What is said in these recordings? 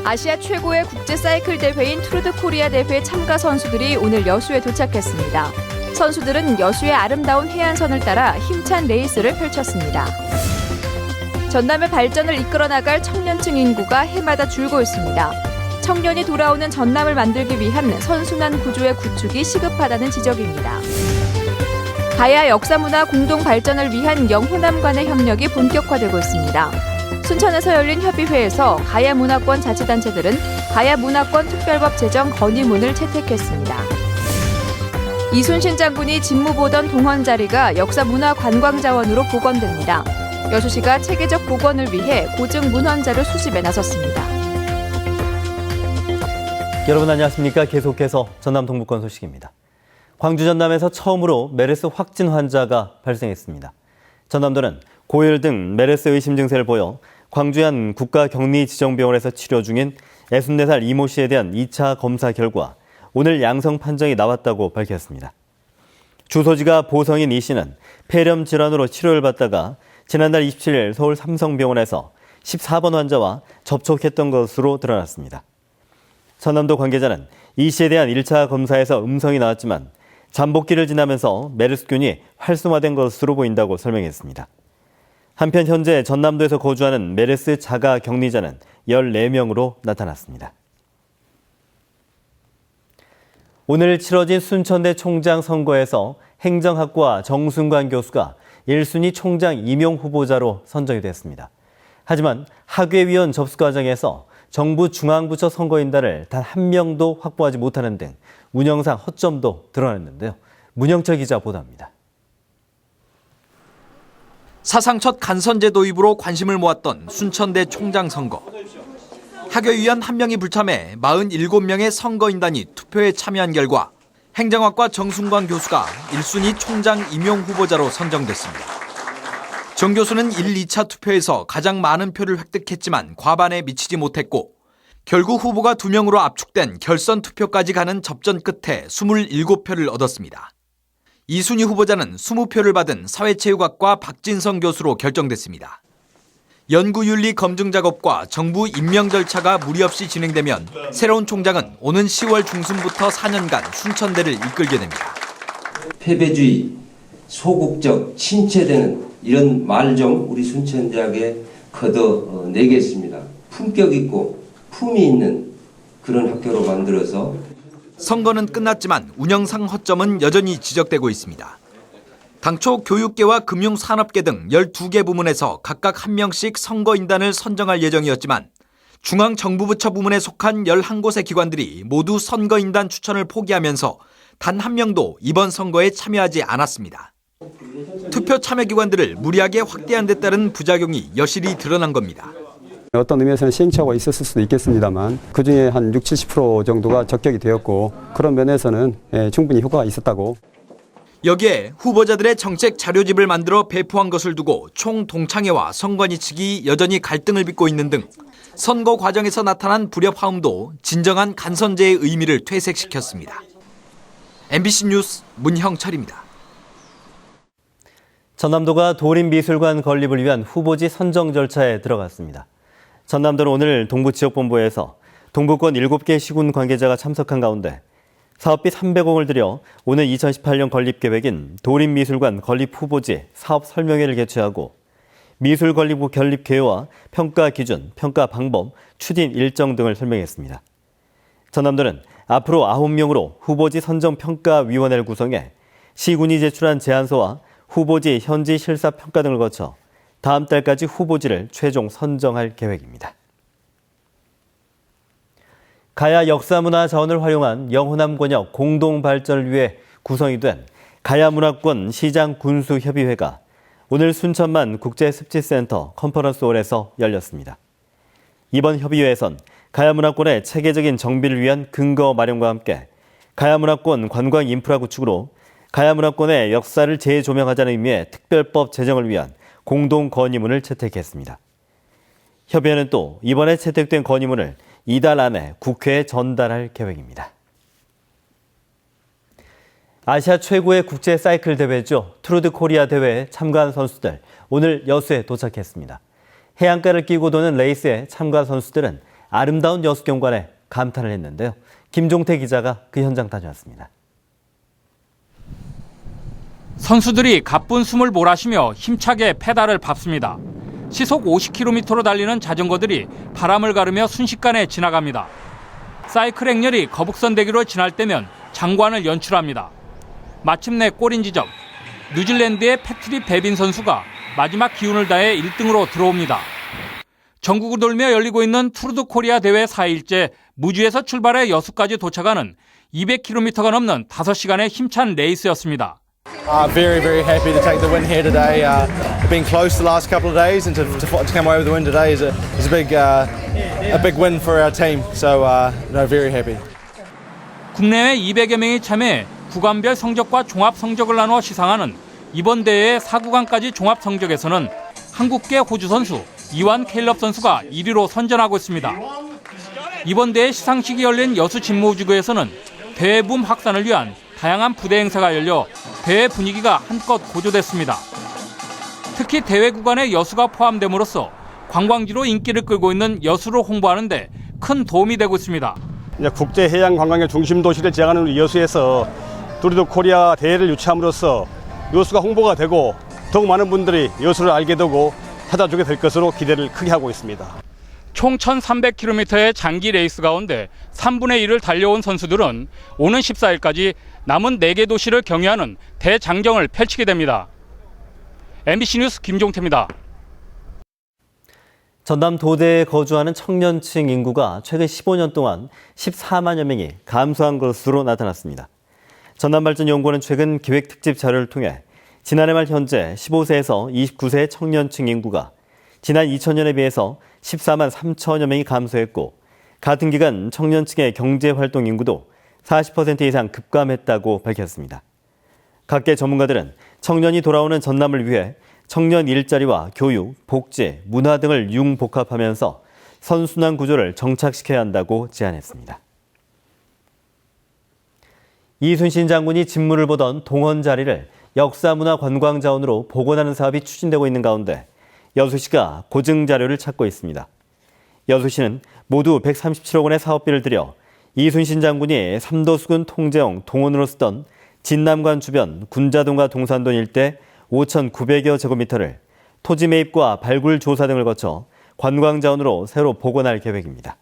아시아 최고의 국제 사이클 대회인 트루드 코리아 대회 참가 선수들이 오늘 여수에 도착했습니다. 선수들은 여수의 아름다운 해안선을 따라 힘찬 레이스를 펼쳤습니다. 전남의 발전을 이끌어 나갈 청년층 인구가 해마다 줄고 있습니다. 청년이 돌아오는 전남을 만들기 위한 선순환 구조의 구축이 시급하다는 지적입니다. 가야 역사문화 공동 발전을 위한 영호남 간의 협력이 본격화되고 있습니다. 순천에서 열린 협의회에서 가야 문화권 자치단체들은 가야 문화권 특별법 제정 건의문을 채택했습니다. 이순신 장군이 집무보던 동원 자리가 역사문화관광자원으로 복원됩니다. 여수시가 체계적 복원을 위해 고증 문헌자를 수집에 나섰습니다. 여러분 안녕하십니까? 계속해서 전남 동부권 소식입니다. 광주 전남에서 처음으로 메르스 확진 환자가 발생했습니다. 전남도는 고열 등 메르스 의심 증세를 보여 광주의 한 국가격리지정병원에서 치료 중인 64살 이모 씨에 대한 2차 검사 결과 오늘 양성 판정이 나왔다고 밝혔습니다. 주소지가 보성인 이 씨는 폐렴 질환으로 치료를 받다가 지난달 27일 서울 삼성병원에서 14번 환자와 접촉했던 것으로 드러났습니다. 전남도 관계자는 이 씨에 대한 1차 검사에서 음성이 나왔지만 잠복기를 지나면서 메르스균이 활성화된 것으로 보인다고 설명했습니다. 한편 현재 전남도에서 거주하는 메르스 자가 격리자는 14명으로 나타났습니다. 오늘 치러진 순천대 총장 선거에서 행정학과 정순관 교수가 1순위 총장 임용 후보자로 선정이 됐습니다. 하지만 학예위원 접수 과정에서 정부 중앙부처 선거인단을 단 한 명도 확보하지 못하는 등 운영상 허점도 드러났는데요. 문영철 기자 보도합니다. 사상 첫 간선제 도입으로 관심을 모았던 순천대 총장 선거. 학예위원 1명이 불참해 47명의 선거인단이 투표에 참여한 결과 행정학과 정순관 교수가 1순위 총장 임용 후보자로 선정됐습니다. 정 교수는 1, 2차 투표에서 가장 많은 표를 획득했지만 과반에 미치지 못했고 결국 후보가 2명으로 압축된 결선 투표까지 가는 접전 끝에 27표를 얻었습니다. 2순위 후보자는 20표를 받은 사회체육학과 박진성 교수로 결정됐습니다. 연구윤리 검증 작업과 정부 임명 절차가 무리 없이 진행되면 새로운 총장은 오는 10월 중순부터 4년간 순천대를 이끌게 됩니다. 패배주의, 소극적, 침체되는 이런 말 좀 우리 순천대학에 걷어내겠습니다. 품격 있고 품이 있는 그런 학교로 만들어서 선거는 끝났지만 운영상 허점은 여전히 지적되고 있습니다. 당초 교육계와 금융산업계 등 12개 부문에서 각각 1명씩 선거인단을 선정할 예정이었지만 중앙정부부처 부문에 속한 11곳의 기관들이 모두 선거인단 추천을 포기하면서 단 1명도 이번 선거에 참여하지 않았습니다. 투표 참여 기관들을 무리하게 확대한 데 따른 부작용이 여실히 드러난 겁니다. 어떤 의미에서는 시행착오가 있었을 수도 있겠습니다만 그중에 한 60, 70% 정도가 적격이 되었고 그런 면에서는 충분히 효과가 있었다고. 여기에 후보자들의 정책 자료집을 만들어 배포한 것을 두고 총동창회와 선관위 측이 여전히 갈등을 빚고 있는 등 선거 과정에서 나타난 불협화음도 진정한 간선제의 의미를 퇴색시켰습니다. MBC 뉴스 문형철입니다. 전남도가 도림미술관 건립을 위한 후보지 선정 절차에 들어갔습니다. 전남도는 오늘 동부지역본부에서 동부권 7개 시군 관계자가 참석한 가운데 사업비 300억을 들여 오는 2018년 건립 계획인 도림미술관 건립 후보지 사업 설명회를 개최하고 미술 건립 결립 계획와 평가 기준, 평가 방법, 추진 일정 등을 설명했습니다. 전남도는 앞으로 9명으로 후보지 선정평가위원회를 구성해 시군이 제출한 제안서와 후보지 현지 실사 평가 등을 거쳐 다음 달까지 후보지를 최종 선정할 계획입니다. 가야 역사문화 자원을 활용한 영호남 권역 공동 발전을 위해 구성이 된 가야 문화권 시장 군수 협의회가 오늘 순천만 국제습지센터 컨퍼런스홀에서 열렸습니다. 이번 협의회에선 가야 문화권의 체계적인 정비를 위한 근거 마련과 함께 가야 문화권 관광 인프라 구축으로 가야 문화권의 역사를 재조명하자는 의미의 특별법 제정을 위한 공동 건의문을 채택했습니다. 협의회는 또 이번에 채택된 건의문을 이달 안에 국회에 전달할 계획입니다. 아시아 최고의 국제 사이클 대회죠. 트루드 코리아 대회에 참가한 선수들 오늘 여수에 도착했습니다. 해안가를 끼고 도는 레이스에 참가 선수들은 아름다운 여수 경관에 감탄을 했는데요. 김종태 기자가 그 현장 다녀왔습니다. 선수들이 가쁜 숨을 몰아쉬며 힘차게 페달을 밟습니다. 시속 50km로 달리는 자전거들이 바람을 가르며 순식간에 지나갑니다. 사이클 행렬이 거북선 대기로 지날 때면 장관을 연출합니다. 마침내 골인 지점. 뉴질랜드의 패트릭 베빈 선수가 마지막 기운을 다해 1등으로 들어옵니다. 전국을 돌며 열리고 있는 투르드 코리아 대회 4일째 무주에서 출발해 여수까지 도착하는 200km가 넘는 5시간의 힘찬 레이스였습니다. Very, very happy to take the win here today. Been close the last couple of days, and to come away with the win today is a big win for our team. So, no, very happy. 국내외 200여 명이 참여해 구간별 성적과 종합 성적을 나누어 시상하는 이번 대회의 4구간까지 종합 성적에서는 한국계 호주 선수 이완 케일럽 선수가 1위로 선전하고 있습니다. 이번 대회 시상식이 열린 여수 진모우지구에서는 대회 붐 확산을 위한 다양한 부대 행사가 열려 대회 분위기가 한껏 고조됐습니다. 특히 대회 구간에 여수가 포함됨으로써 관광지로 인기를 끌고 있는 여수를 홍보하는 데 큰 도움이 되고 있습니다. 국제 해양 관광의 중심 도시를 지향하는 여수에서 투르드 코리아 대회를 유치함으로써 여수가 홍보가 되고 더욱 많은 분들이 여수를 알게 되고 찾아주게 될 것으로 기대를 크게 하고 있습니다. 총 1,300km의 장기 레이스 가운데 3분의 1을 달려온 선수들은 오는 14일까지 남은 4개 도시를 경유하는 대장정을 펼치게 됩니다. MBC 뉴스 김종태입니다. 전남 도대에 거주하는 청년층 인구가 최근 15년 동안 14만여 명이 감소한 것으로 나타났습니다. 전남발전연구원은 최근 기획특집 자료를 통해 지난해 말 현재 15세에서 29세 청년층 인구가 지난 2000년에 비해서 14만 3천여 명이 감소했고 같은 기간 청년층의 경제활동 인구도 40% 이상 급감했다고 밝혔습니다. 각계 전문가들은 청년이 돌아오는 전남을 위해 청년 일자리와 교육, 복지, 문화 등을 융복합하면서 선순환 구조를 정착시켜야 한다고 제안했습니다. 이순신 장군이 진무를 보던 동원 자리를 역사문화관광자원으로 복원하는 사업이 추진되고 있는 가운데 여수시가 고증 자료를 찾고 있습니다. 여수시는 모두 137억 원의 사업비를 들여 이순신 장군이 삼도수군 통제용 동원으로 쓰던 진남관 주변 군자동과 동산동 일대 5,900여 제곱미터를 토지 매입과 발굴 조사 등을 거쳐 관광자원으로 새로 복원할 계획입니다.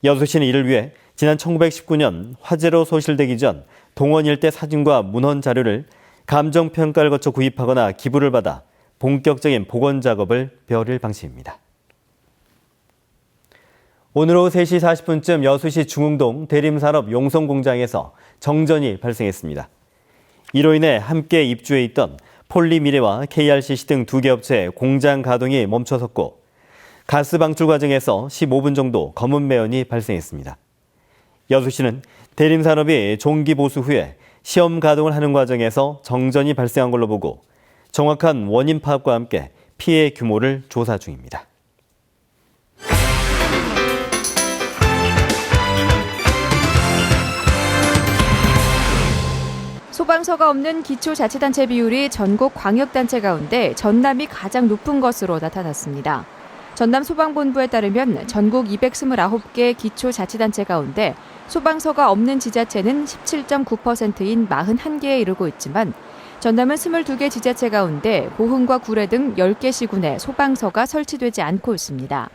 여수시는 이를 위해 지난 1919년 화재로 소실되기 전 동원 일대 사진과 문헌 자료를 감정평가를 거쳐 구입하거나 기부를 받아 본격적인 복원 작업을 벌일 방침입니다. 오늘 오후 3시 40분쯤 여수시 중흥동 대림산업 용성공장에서 정전이 발생했습니다. 이로 인해 함께 입주해 있던 폴리미래와 KRCC 등 2개 업체의 공장 가동이 멈춰섰고 가스 방출 과정에서 15분 정도 검은 매연이 발생했습니다. 여수시는 대림산업이 종기 보수 후에 시험 가동을 하는 과정에서 정전이 발생한 걸로 보고 정확한 원인 파악과 함께 피해 규모를 조사 중입니다. 소방서가 없는 기초자치단체 비율이 전국 광역단체 가운데 전남이 가장 높은 것으로 나타났습니다. 전남소방본부에 따르면 전국 229개 기초자치단체 가운데 소방서가 없는 지자체는 17.9%인 41개에 이르고 있지만 전남은 22개 지자체 가운데 보흥과 구례 등 10개 시군에 소방서가 설치되지 않고 있습니다.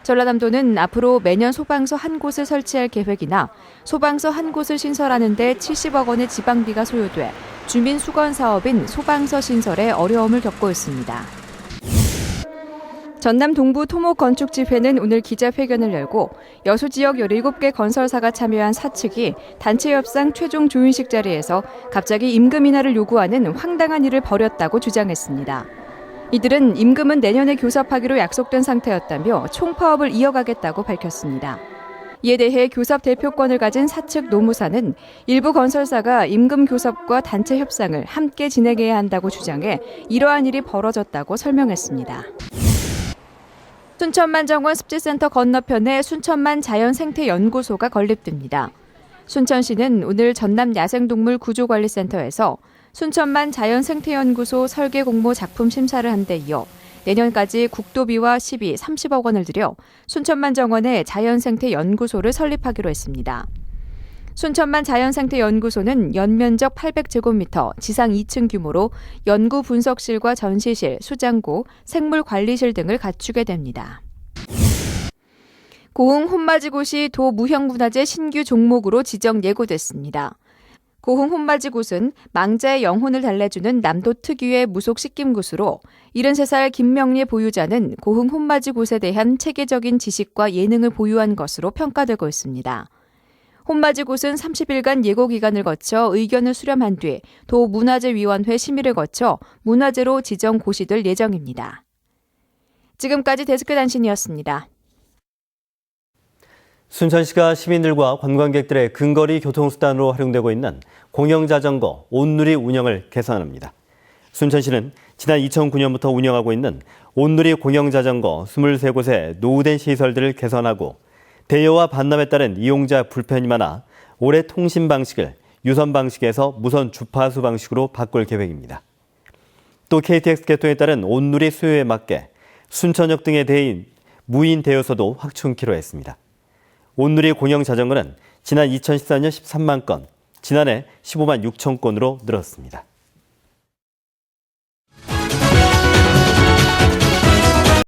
전라남도는 앞으로 매년 소방서 한 곳을 설치할 계획이나 소방서 한 곳을 신설하는 데 70억 원의 지방비가 소요돼 주민 수건 사업인 소방서 신설에 어려움을 겪고 있습니다. 전남 동부 토목건축집회는 오늘 기자회견을 열고 여수 지역 17개 건설사가 참여한 사측이 단체 협상 최종 조인식 자리에서 갑자기 임금 인하를 요구하는 황당한 일을 벌였다고 주장했습니다. 이들은 임금은 내년에 교섭하기로 약속된 상태였다며 총파업을 이어가겠다고 밝혔습니다. 이에 대해 교섭 대표권을 가진 사측 노무사는 일부 건설사가 임금 교섭과 단체 협상을 함께 진행해야 한다고 주장해 이러한 일이 벌어졌다고 설명했습니다. 순천만 정원 습지센터 건너편에 순천만 자연생태연구소가 건립됩니다. 순천시는 오늘 전남 야생동물 구조관리센터에서 순천만 자연생태연구소 설계 공모 작품 심사를 한 데 이어 내년까지 국도비와 시비 30억 원을 들여 순천만 정원에 자연생태연구소를 설립하기로 했습니다. 순천만 자연생태연구소는 연면적 800제곱미터, 지상 2층 규모로 연구 분석실과 전시실, 수장고, 생물관리실 등을 갖추게 됩니다. 고흥 혼마지곶이 도 무형문화재 신규 종목으로 지정 예고됐습니다. 고흥 혼마지곶은 망자의 영혼을 달래주는 남도 특유의 무속 씻김굿으로 73살 김명리 보유자는 고흥 혼마지곶에 대한 체계적인 지식과 예능을 보유한 것으로 평가되고 있습니다. 혼마지곶은 30일간 예고 기간을 거쳐 의견을 수렴한 뒤 도문화재위원회 심의를 거쳐 문화재로 지정 고시될 예정입니다. 지금까지 데스크 단신이었습니다. 순천시가 시민들과 관광객들의 근거리 교통수단으로 활용되고 있는 공영자전거 온누리 운영을 개선합니다. 순천시는 지난 2009년부터 운영하고 있는 온누리 공영자전거 23곳의 노후된 시설들을 개선하고 대여와 반납에 따른 이용자 불편이 많아 올해 통신 방식을 유선 방식에서 무선 주파수 방식으로 바꿀 계획입니다. 또 KTX 개통에 따른 온누리 수요에 맞게 순천역 등의 대인 무인 대여소도 확충키로 했습니다. 온누리 공영 자전거는 지난 2014년 13만 건, 지난해 15만 6천 건으로 늘었습니다.